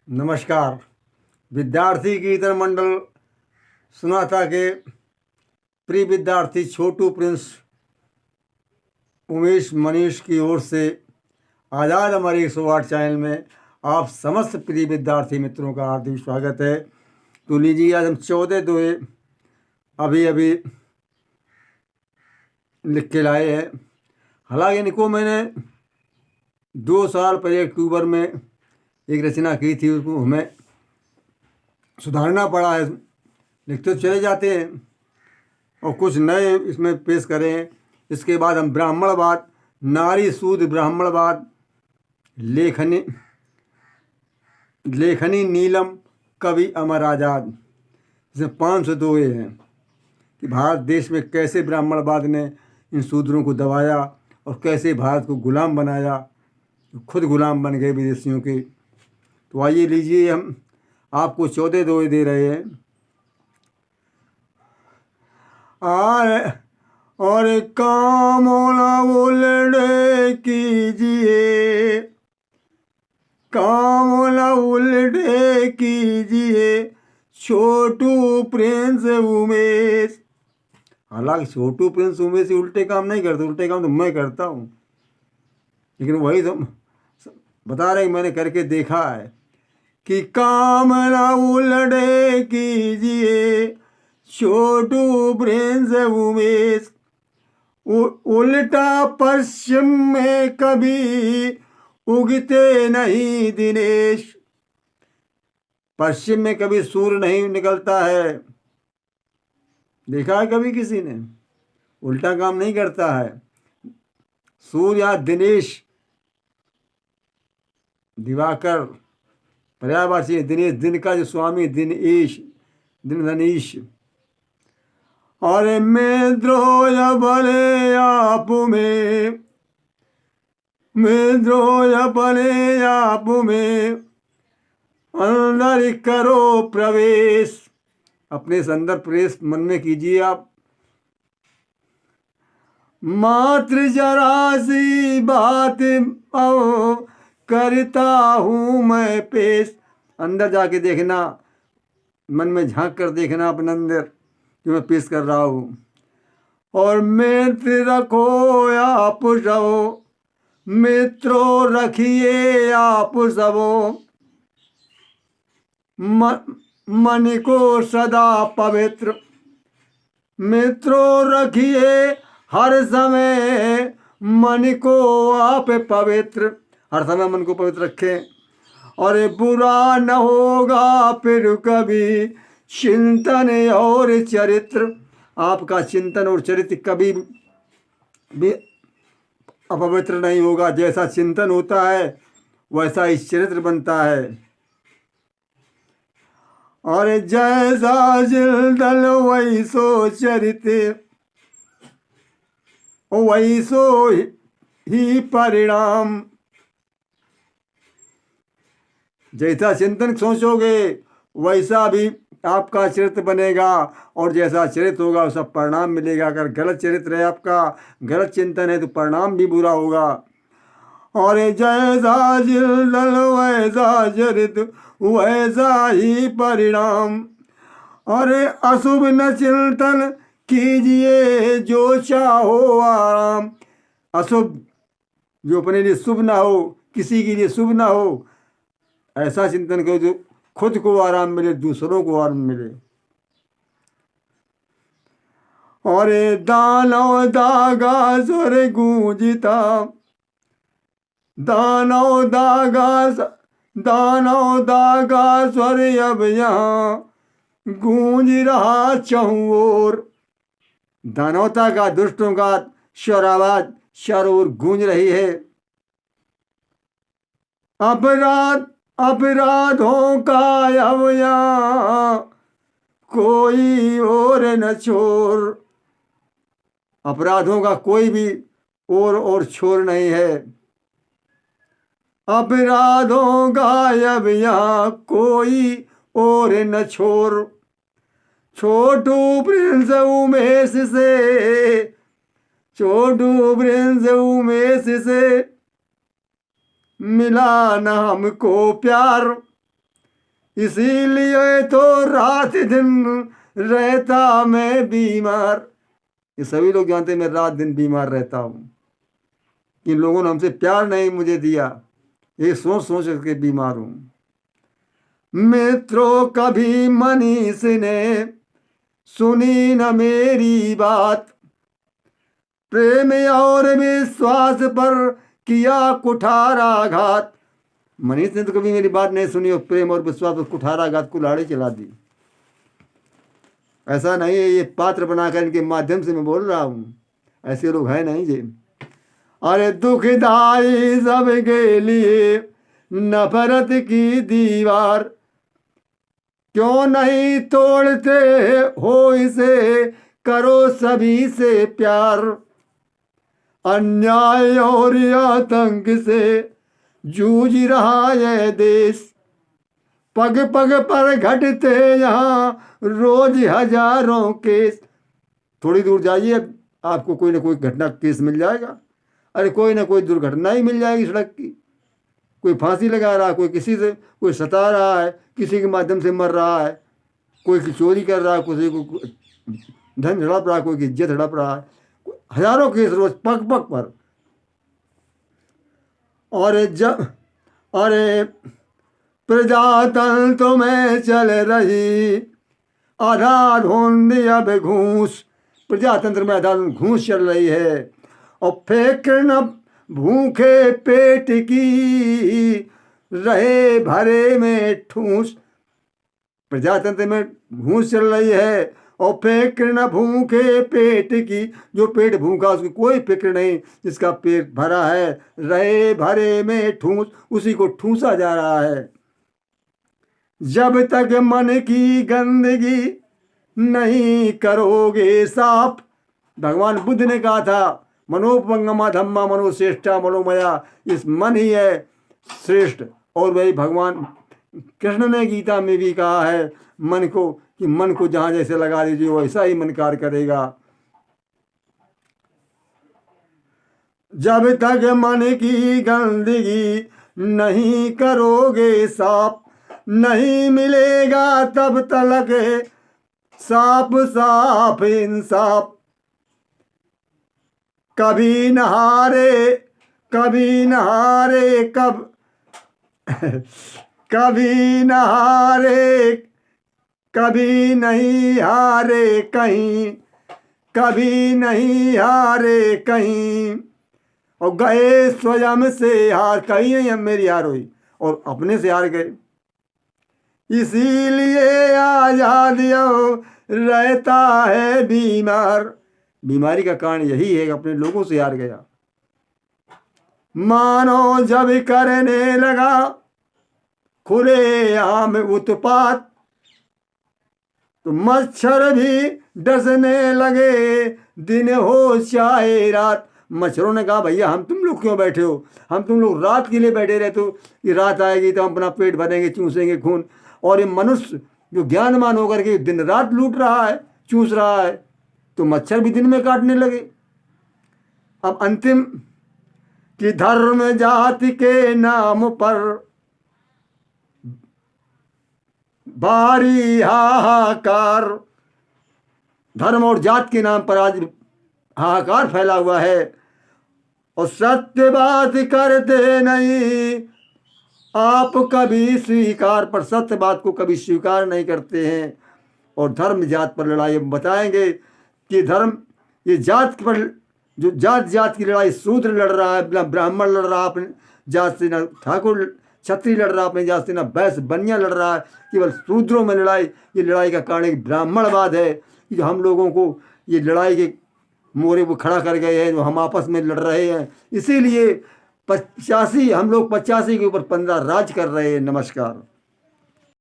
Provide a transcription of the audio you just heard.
नमस्कार। विद्यार्थी कीर्तन मंडल सुना था कि प्रिय विद्यार्थी छोटू प्रिंस उमेश मनीष की ओर से आज़ाद हमारे 108 चैनल में आप समस्त प्रिय विद्यार्थी मित्रों का हार्दिक स्वागत है। तो लीजिए, आज हम 14 दोहे अभी अभी लिख के लाए हैं। हालांकि इनको मैंने 2 साल पहले अक्टूबर में एक रचना की थी, उसको हमें सुधारना पड़ा है। लिखते तो चले जाते हैं और कुछ नए इसमें पेश करें। इसके बाद हम ब्राह्मणवाद, नारी सूद ब्राह्मणवाद, लेखनी लेखनी नीलम, कवि अमर आज़ाद, इसमें 500 दोहे हैं कि भारत देश में कैसे ब्राह्मणवाद ने इन शूद्रों को दबाया और कैसे भारत को गुलाम बनाया, खुद गुलाम बन गए विदेशियों के। तो आइए लीजिए, हम आपको 14 दोहे दे रहे हैं। और काम उलटे कीजिए, काम उलटे कीजिए, छोटू प्रिंस उमेश। हालांकि छोटू प्रिंस उमेश उल्टे काम नहीं करते, उल्टे काम तो मैं करता हूँ, लेकिन वही तो बता रहे, मैंने करके देखा है कि काम उलटे कीजिए, छोटू प्रिंस उमेश। उल्टा पश्चिम में कभी उगते नहीं दिनेश। पश्चिम में कभी सूर्य नहीं निकलता है, देखा है कभी किसी ने? उल्टा काम नहीं करता है। सूर्य या दिनेश, दिवाकर पर्यायवाची है, दिनेश दिन का जो स्वामी, दिनेश, दिन धनीश। और मैं द्रोह भले आप में, मैं द्रोह भले आप में, अंदर करो प्रवेश। अपने अंदर प्रवेश मन में कीजिए आप। मात्र जरा सी बात करता हूँ मैं पेश। अंदर जाके देखना, मन में झांक कर देखना अपने अंदर कि मैं पेश कर रहा हूँ। और मित्र रखो आप सबो, मित्रों रखिए आप सबो, मन को सदा पवित्र। मित्रों रखिए हर समय मन को आप पवित्र, हर समय मन को पवित्र रखें। और बुरा न होगा फिर कभी चिंतन और चरित्र। आपका चिंतन और चरित्र कभी भी अपवित्र नहीं होगा। जैसा चिंतन होता है वैसा ही चरित्र बनता है। और जैसा चिंतन वैसो चरित्र, वैसो ही परिणाम। जैसा चिंतन सोचोगे वैसा भी आपका चरित्र बनेगा, और जैसा चरित्र होगा वैसा परिणाम मिलेगा। अगर गलत चरित्र है आपका, गलत चिंतन है, तो परिणाम भी बुरा होगा। और जैसा चिंतन वैसा चरित्र, वैसा ही परिणाम। और अशुभ न चिंतन कीजिए जो चाहो आराम। अशुभ जो अपने लिए शुभ ना हो, किसी के लिए शुभ ना हो, ऐसा चिंतन करो जो खुद को आराम मिले, दूसरों को आराम मिले। और दानव दागा स्वर गूंजता, दानव दागा स्वर अब यहाँ गूंज रहा चहुं ओर। दानवता का, दुष्टों का स्वर आवाज चारों ओर गूंज रही है। अपराधों का अब यहाँ कोई और न छोर। अपराधों का कोई भी और छोर नहीं है। अपराधों का अब यहाँ कोई और न छोर। छोटू प्रिंस उमेश से, छोटू प्रिंस उमेश से मिला न हमको प्यार। इसीलिए तो रात दिन रहता मैं बीमार। ये सभी लोग जानते हैं मैं रात दिन बीमार रहता हूँ। इन लोगों ने हमसे प्यार नहीं मुझे दिया, ये सोच सोच करके बीमार हूँ। मित्रों कभी मनीष ने सुनी न मेरी बात, प्रेम और विश्वास पर किया कुठाराघात। मनीष ने तो कभी मेरी बात नहीं सुनी और प्रेम और विश्वास पर कुठाराघात कुल्हाड़ी चला दी। ऐसा नहीं है, ये पात्र बनाकर इनके माध्यम से मैं बोल रहा हूँ, ऐसे लोग हैं नहीं जी। अरे दुखदाई सबके लिए नफरत की दीवार, क्यों नहीं तोड़ते हो इसे, करो सभी से प्यार। अन्याय और आतंक से जूझ रहा है देश, पग पग पर घटते यहाँ रोज हजारों केस। थोड़ी दूर जाइए आपको कोई ना कोई घटना केस मिल जाएगा। अरे कोई ना कोई दुर्घटना ही मिल जाएगी सड़क की। कोई फांसी लगा रहा है, कोई किसी से कोई सता रहा है, किसी के माध्यम से मर रहा है, कोई की चोरी कर रहा है, किसी को धन हड़प रहा है, कोई की इज्जत हड़प रहा है। हजारों केस रोज पग पग पर। अरे प्रजातंत्र में चल रही आधाधुंध अब घूस, प्रजातंत्र में आधाधुंध घूस चल रही है। और फेंक न भूखे पेट की, रहे भरे में ठूस। प्रजातंत्र में घूस चल रही है और फेंक न भूखे पेट की, जो पेट भूखा उसकी कोई फिक्र नहीं, जिसका पेट भरा है रहे भरे में ठूस, उसी को ठूसा जा रहा है। जब तक मन की गंदगी नहीं करोगे साफ, भगवान बुद्ध ने कहा था मनोपंगमा धम्मा मनोश्रेष्ठा मनोमया, इस मन ही है श्रेष्ठ। और वही भगवान कृष्ण ने गीता में भी कहा है मन को, कि मन को जहाँ जैसे लगा दीजिए वैसा ही मन कार्य करेगा। जब तक मन की गंदगी नहीं करोगे साफ, नहीं मिलेगा तब तक साफ साफ इंसाफ। कभी नहारे कभी नहारे कभी नहारे कभी नहीं हारे कहीं, कभी नहीं हारे कहीं। और गए स्वयं से हार, कहीं नहीं मेरी हार हुई और अपने से हार गए। इसीलिए आजादियों रहता है बीमार, बीमारी का कारण यही है कि अपने लोगों से हार गया। मानो जब करने लगा खुले आम उत्पात, तो मच्छर भी डसने लगे दिन हो चाहे रात। मच्छरों ने कहा भैया हम तुम लोग क्यों बैठे हो, हम तुम लोग रात के लिए बैठे रहते हो कि रात आएगी तो हम अपना पेट भरेंगे, चूसेंगे खून। और ये मनुष्य जो ज्ञानमान होकर के दिन रात लूट रहा है, चूस रहा है, तो मच्छर भी दिन में काटने लगे। अब अंतिम कि धर्म जाति के नाम पर भारी हाहाकार, धर्म और जात के नाम पर आज हाहाकार फैला हुआ है। और सत्य बात करते नहीं आप कभी स्वीकार, पर सत्य बात को कभी स्वीकार नहीं करते हैं। और धर्म जात पर लड़ाई बताएंगे कि धर्म ये जात पर, जो जात जात की लड़ाई शूद्र लड़ रहा है, न ब्राह्मण लड़ रहा है अपने जात से, न ठाकुर क्षत्रिय लड़ रहा है अपने जात से, न वैश्य बनिया लड़ रहा है, केवल शूद्रों में लड़ाई। ये लड़ाई का कारण एक ब्राह्मणवाद है कि जो हम लोगों को ये लड़ाई के मोरे को खड़ा कर गए हैं, जो हम आपस में लड़ रहे हैं। इसीलिए 85 हम लोग 85 के ऊपर 15 राज कर रहे हैं। नमस्कार।